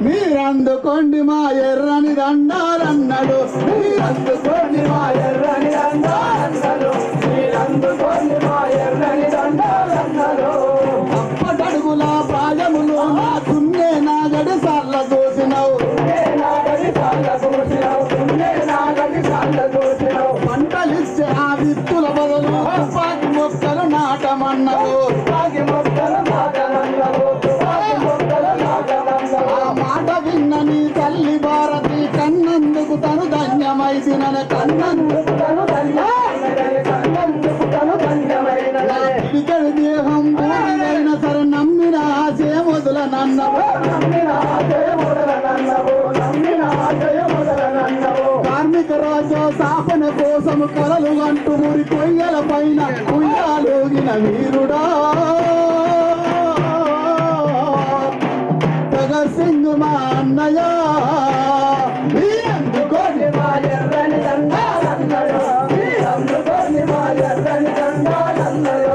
మీరందుకోండి మా ఎర్రని దండాలన్నాడు, మీరందుకోండి మా ఎర్రని దండాలన్నాడు, మీరందుకోండి మా ఎర్రని దండాలన్నాడు. అప్పటడుగుల ప్రాయములు నా తున్నే నాగడి సార్ల దోసినవు, పంటలిచ్చే ఆ విత్తుల బదులు తుపాకి మొక్కలు నాటమన్నావు. ఆ మాట విన్న నీ తల్లి భారతి కన్నందుకు తను ధన్యమైదిన కన్నందుకు ఇతడి దేహం భూమిదైనా సరే నమ్మిన ఆశే మొదలనన్నవు. కార్మిక రాజు స్థాపన కోసము కలలు అంటూ మురి కొయ్యల పైన ఉయ్యాలోగిన వీరుడా భగత్ సింగ్ మా అన్నయ్య. మీరందుకోండి మా ఎర్రని దండాలన్నాడు, మీరందుకోండి మా ఎర్రని దండాలన్నాడు.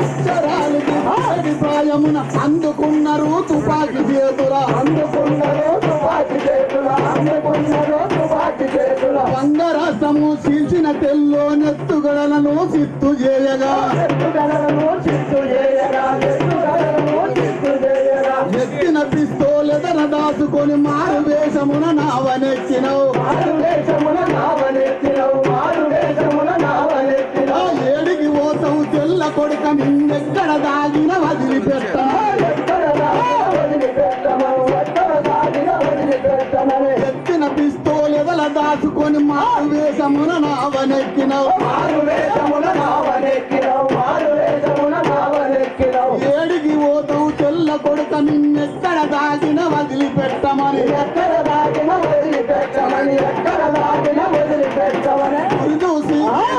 అక్షరాలకి ప్రాయమున అందుకున్నారు తుపాకి చేతుల, అందుకున్నారు తుపాకి చేతుల, అందుకున్నారు తుపాకి చేతుల. వంగరాష్ట్రము చీల్చిన తెల్లో నెత్తుగడలను చిత్తు చేయగా, ఎత్తుగడలను చిత్తు చేయగా, ఎత్తుగడలను చిత్తు చేయగా. ఎత్తిన పిస్తోలెదన దాచుకొని మారు వేషమున నావనెక్కినవు, మారు వేషమున నావనెత్తినవు, మారు వేషమున నావనెత్తినవు. ఏడికి పోతావు తెల్ల కొడుక నిన్నెక్కడ దాగిన వదిలిపెట్టను, ఎక్కడ దాగిన వదిలిపెట్టమను, ఎక్కడ దాగిన వదిలిపెట్టమని. ఎత్తిన పిస్తోలెదల దాచుకొని మారు వేషమున నావనెక్కినవు, మారు వేషమున నావనెక్కినవు, మారు వేషమున నావనెక్కినవు. ఏడికి పోతావు తెల్ల కొడుక నిన్నెక్కడ దాగిన వదిలిపెట్టమని, ఎక్కడ దాగిన వదిలిపెట్టమని, ఎక్కడ దాగిన వదిలిపెట్టమని. చూసి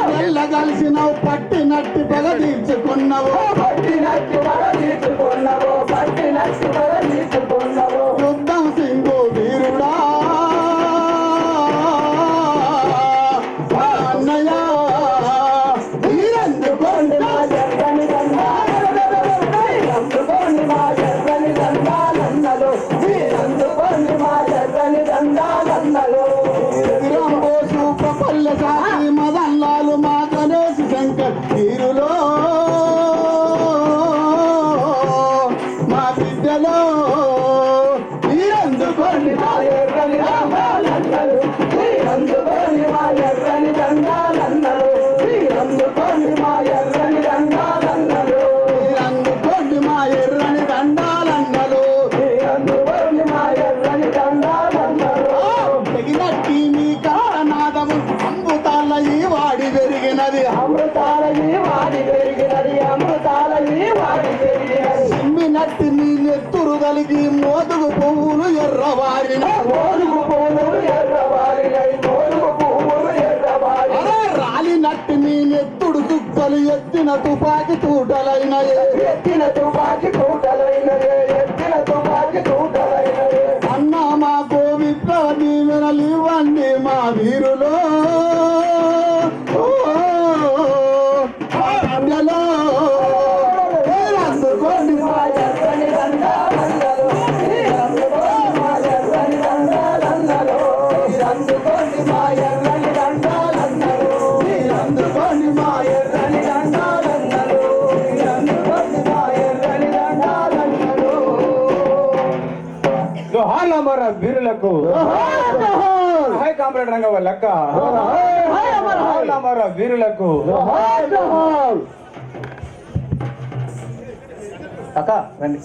తెల్ల కలిసినవు పట్టినట్టి పగ తీర్చుకున్నావు, పట్టినట్టు పగ తీసుకున్నావు, పట్టినట్టు పగ తీసుకున్నావు. యుద్ధం సింగు వీరుడా అన్నయ్య. మీరందుకోండి మా ఎర్రని దండాలన్నాడు, మీరందుకోండి మా ఎర్రని దండాలన్నాడు, మీరందుకోండి మా ఎర్రని దండాలన్నాడు. తిరంబోసు ప్రపల్ల సాకి మదన్లాలు మా గణేష్ శంకర్ వీరులో మా బిడ్డలో మీరందుకోండి మా ఎర్రని దండాలన్నాడు, మీరందుకోండి మా ఎర్రని దండాలన్నాడు, మీరందుకోండి మా ఎర్రని దండాలన్నాడు. అందుకోండి మా ఎర్రని దండాలన్నలు, మీరందుకోండి మా ఎర్రని దండాలన్నాడు. తెగినట్టి మీ కారణాదము అమృతాల ఈ వాడి పెరిగినది, అమృతాలని వాడి పెరిగినది, అమృతాలని వాడి పెరిగినది. చిమ్మినట్టి నీ నెత్తురు కలిగి మోదుగు పువ్వులు ఎర్రవారిన, మోలుగు పువ్వులు ఎర్రవారినై, మోలుగు పువ్వులు ఎర్రవారినై. రాలినట్టి మీ నెత్తుడు చుక్కలు ఎత్తిన తుపాకి తూటలైనయే, ఎత్తిన తుపాకి తూటలైనదే, ఎత్తిన తుపాకి తూటలైనదే. అన్నా మాకు విప్లవ దీవెనలు ఇవ్వండి మా వీరులో బిడ్డలో. మీరందుకోండి మా ఎర్రని దండాలన్నాడు, మీరందుకోండి మా ఎర్రని దండాలన్నాడు, మీరందుకోండి మా ఎర్రని దండాలన్నాడు, మీరందుకోండి మా ఎర్రని దండాలన్నాడు, మీరందుకోండి మా ఎర్రని దండాలన్నాడు. జోహార్ల అమర వీరులకు, హాయ్ కామ్రేడ్ రంగవ లెక్క, జోహార్ల అమర వీరులకు. జోహార్ జోహార్. అక్క రండి.